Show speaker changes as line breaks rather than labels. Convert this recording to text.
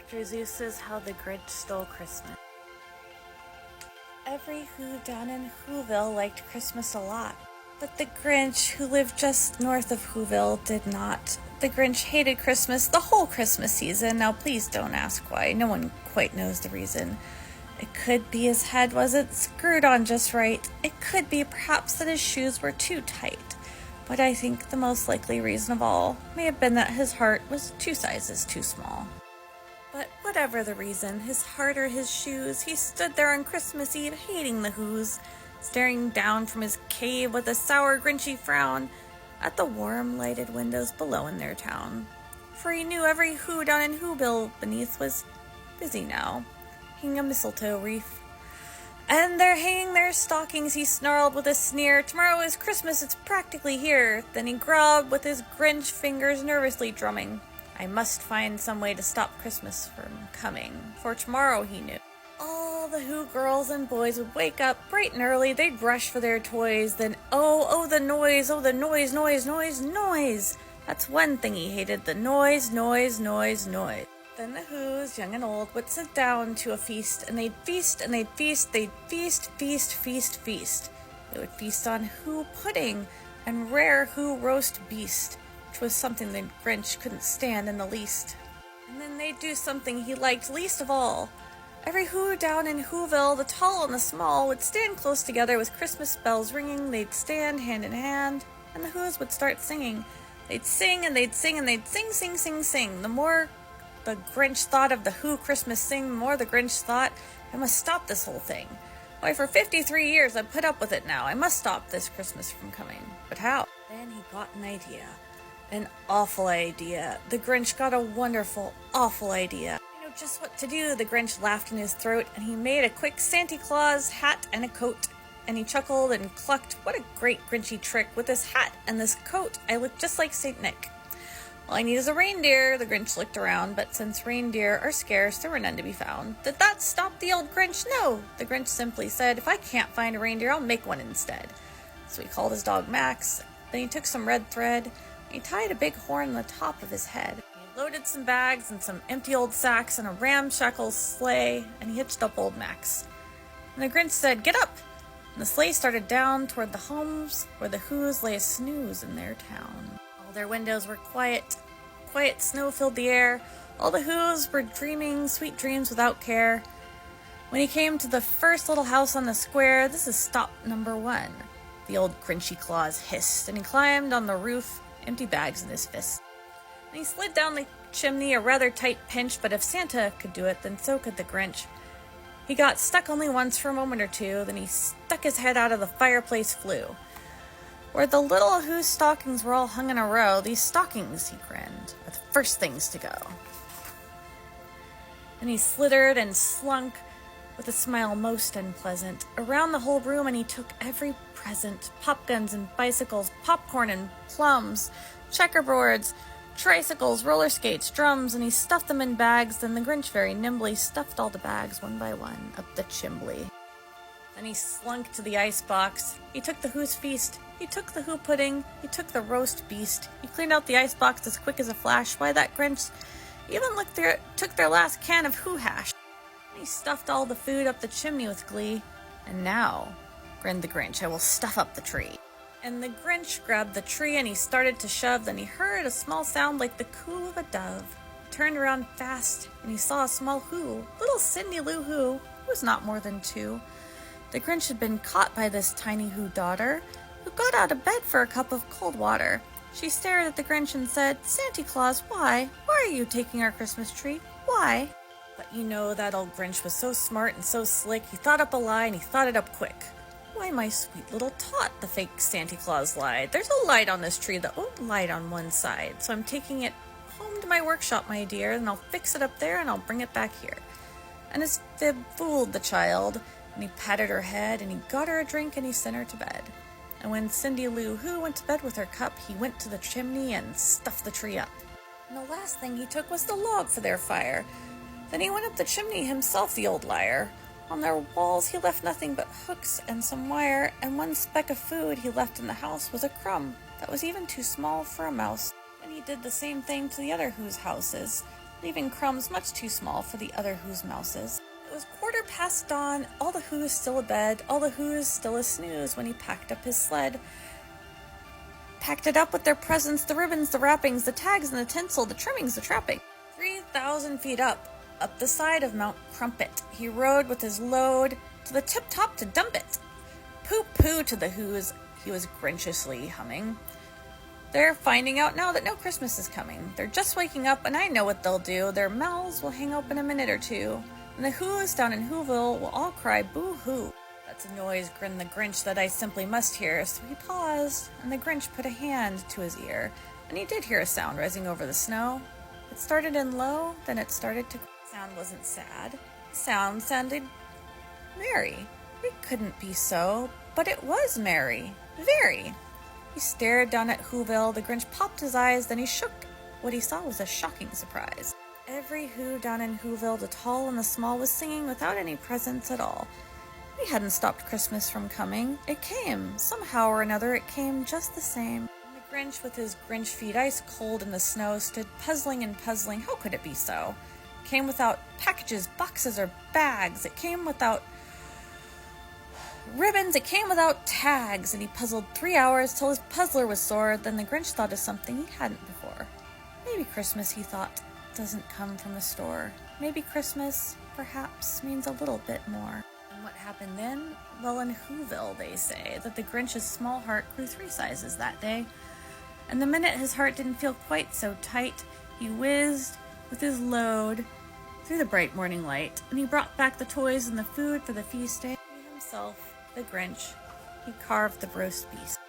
Dr. Seuss's How the Grinch Stole Christmas. Every Who down in Whoville liked Christmas a lot, but the Grinch, who lived just north of Whoville, did not. The Grinch hated Christmas the whole Christmas season. Now please don't ask why. No one quite knows the reason. It could be his head wasn't screwed on just right. It could be perhaps that his shoes were too tight. But I think the most likely reason of all may have been that his heart was 2 sizes too small. But whatever the reason, his heart or his shoes, he stood there on Christmas Eve hating the Whos, staring down from his cave with a sour, grinchy frown at the warm, lighted windows below in their town. For he knew every Who down in Whoville beneath was busy now, hanging a mistletoe wreath. And they're hanging their stockings, he snarled with a sneer. Tomorrow is Christmas, it's practically here. Then he growled with his Grinch fingers nervously drumming. I must find some way to stop Christmas from coming, for tomorrow, he knew, all the Who girls and boys would wake up bright and early. They'd rush for their toys. Then, oh, the noise, noise. That's one thing he hated, the noise. Then the Whos, young and old, would sit down to a feast, and they'd feast, they'd feast. They would feast on Who pudding and rare Who roast beast, which was something the Grinch couldn't stand in the least. And then they'd do something he liked least of all. Every Who down in Whoville, the tall and the small, would stand close together with Christmas bells ringing. They'd stand hand in hand, and the Whos would start singing. They'd sing and they'd sing and they'd sing. The more the Grinch thought of the Who Christmas sing, the more the Grinch thought, I must stop this whole thing. Why, for 53 years I've put up with it now. I must stop this Christmas from coming. But how? Then he got an idea. An awful idea. The Grinch got a wonderful, awful idea. You know just what to do. The Grinch laughed in his throat, and he made a quick Santa Claus hat and a coat. And he chuckled and clucked, what a great Grinchy trick. With this hat and this coat, I look just like St. Nick. All I need is a reindeer. The Grinch looked around, but since reindeer are scarce, there were none to be found. Did that stop the old Grinch? No. The Grinch simply said, if I can't find a reindeer, I'll make one instead. So he called his dog Max. Then he took some red thread. He tied a big horn on the top of his head. He loaded some bags and some empty old sacks in a ramshackle sleigh, and he hitched up old Max. And the Grinch said, get up! And the sleigh started down toward the homes where the Whos lay a snooze in their town. All their windows were quiet. Quiet snow filled the air. All the Whos were dreaming sweet dreams without care. When he came to the first little house on the square, this is stop number 1. The old Grinchy Claus hissed, and he climbed on the roof, empty bags in his fist. And he slid down the chimney, a rather tight pinch, but if Santa could do it, then so could the Grinch. He got stuck only once for a moment or two, then he stuck his head out of the fireplace flue. Where the little Whose stockings were all hung in a row, these stockings, he grinned, are the first things to go. Then he slithered and slunk, with a smile most unpleasant, around the whole room, and he took every present, pop guns and bicycles, popcorn and plums, checkerboards, tricycles, roller skates, drums, and he stuffed them in bags. Then the Grinch very nimbly stuffed all the bags one by one up the chimbley. Then he slunk to the icebox. He took the Who's feast. He took the Who pudding. He took the roast beast. He cleaned out the icebox as quick as a flash. Why, that Grinch even took their last can of Who hash. And he stuffed all the food up the chimney with glee. And now, grinned the Grinch, I will stuff up the tree. And the Grinch grabbed the tree and he started to shove. Then he heard a small sound like the coo of a dove. He turned around fast and he saw a small Who, little Cindy Lou Who was not more than 2. The Grinch had been caught by this tiny Who daughter, who got out of bed for a cup of cold water. She stared at the Grinch and said, Santa Claus, why? Why are you taking our Christmas tree? Why? But you know that old Grinch was so smart and so slick, he thought up a lie and he thought it up quick. Why, my sweet little tot, the fake Santa Claus lied. There's a light on this tree that won't light on one side, so I'm taking it home to my workshop, my dear, and I'll fix it up there and I'll bring it back here. And his fib fooled the child, and he patted her head, and he got her a drink, and he sent her to bed. And when Cindy Lou Who went to bed with her cup, he went to the chimney and stuffed the tree up. And the last thing he took was the log for their fire. Then he went up the chimney himself, the old liar. On their walls he left nothing but hooks and some wire, and one speck of food he left in the house was a crumb that was even too small for a mouse. And he did the same thing to the other Whose houses. leaving crumbs much too small for the other Who's mouses. It was dawn, all the Who's still abed, all the Who's still a snooze when he packed up his sled. Packed it up with their presents, the ribbons, the wrappings, the tags and the tinsel, the trimmings, the trapping. 3,000 feet up the side of Mount Crumpet, he rode with his load to the tip-top to dump it. Pooh-pooh to the Who's, he was grinchiously humming. They're finding out now that no Christmas is coming. They're just waking up, and I know what they'll do. Their mouths will hang open a minute or two, and the Who's down in Whoville will all cry boo-hoo. That's a noise, grinned the Grinch, that I simply must hear. So he paused, and the Grinch put a hand to his ear, and he did hear a sound rising over the snow. It started in low, then it started to... The sound wasn't sad. The sound sounded merry. It couldn't be so, but it was merry. Very. He stared down at Whoville. The Grinch popped his eyes, then he shook. What he saw was a shocking surprise. Every Who down in Whoville, the tall and the small, was singing without any presents at all. We hadn't stopped Christmas from coming. It came. Somehow or another, it came just the same. And the Grinch, with his Grinch feet ice cold in the snow, stood puzzling and puzzling. How could it be so? It came without packages, boxes, or bags. It came without ribbons. It came without tags. And he puzzled 3 hours till his puzzler was sore. Then the Grinch thought of something he hadn't before. Maybe Christmas, he thought, doesn't come from a store. Maybe Christmas, perhaps, means a little bit more. And what happened then? Well, in Whoville, they say that the Grinch's small heart grew 3 sizes that day. And the minute his heart didn't feel quite so tight, he whizzed with his load through the bright morning light, and he brought back the toys and the food for the feast day. He himself, the Grinch, he carved the roast beast.